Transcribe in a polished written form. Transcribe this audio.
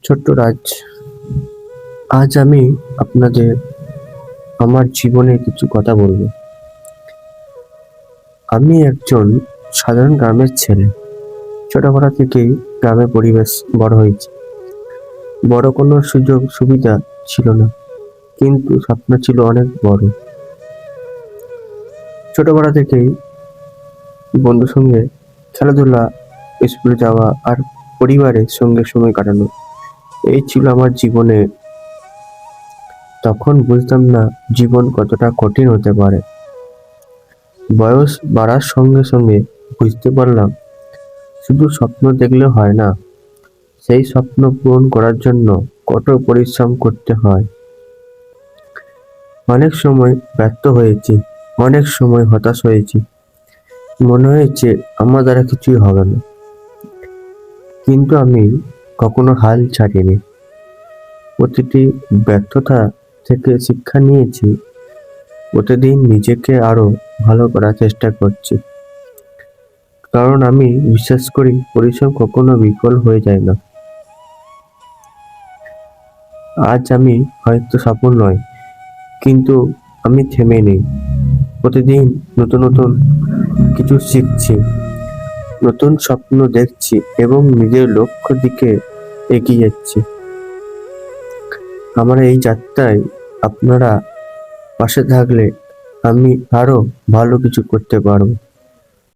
ছোট্ট রাজ, আজ আমি আপনাদের আমার জীবনের কিছু কথা বলবো। আমি একজন সাধারণ গ্রামের ছেলে। ছোটবেলা থেকেই গ্রামে পরিবেশ বড় হয়েছি। বড় কোনো সুযোগ সুবিধা ছিল না, কিন্তু স্বপ্ন ছিল অনেক বড়। ছোটবেলা থেকেই বন্ধুর সঙ্গে খেলাধুলা, স্কুলে যাওয়া আর পরিবারের সঙ্গে সময় কাটানো, এই ছিল আমার জীবনে। তখন বুঝতাম না জীবন কতটা কঠিন হতে পারে। বয়স বাড়ার সঙ্গে সঙ্গে বুঝতে পারলাম শুধু স্বপ্ন দেখলে হয় না, সেই স্বপ্ন পূরণ করার জন্য কঠোর পরিশ্রম করতে হয়। অনেক সময় ব্যর্থ হয়েছি, অনেক সময় হতাশ হয়েছি, মনে হয়েছে আমার দ্বারা কিছুই হবে না, কিন্তু আমি কখনো হাল ছাড়িনি। প্রতিটি ব্যর্থতা থেকে শিক্ষা নিয়েছি, প্রতিদিন নিজেকে আরো ভালো করার চেষ্টা করছি। কারণ আমি বিশ্বাস করি পরিশ্রম কখনো বিফল হয়ে যায় না। আজ আমি হয়তো সফল নয়, কিন্তু আমি থেমে নেই। প্রতিদিন নতুন নতুন কিছু শিখছি, নতুন স্বপ্ন দেখছি এবং নিজের লক্ষ্য দিকে এগিয়ে যাচ্ছি। আমার এই যাত্রায় আপনারা পাশে থাকলে আমি আরো ভালো কিছু করতে পারবো।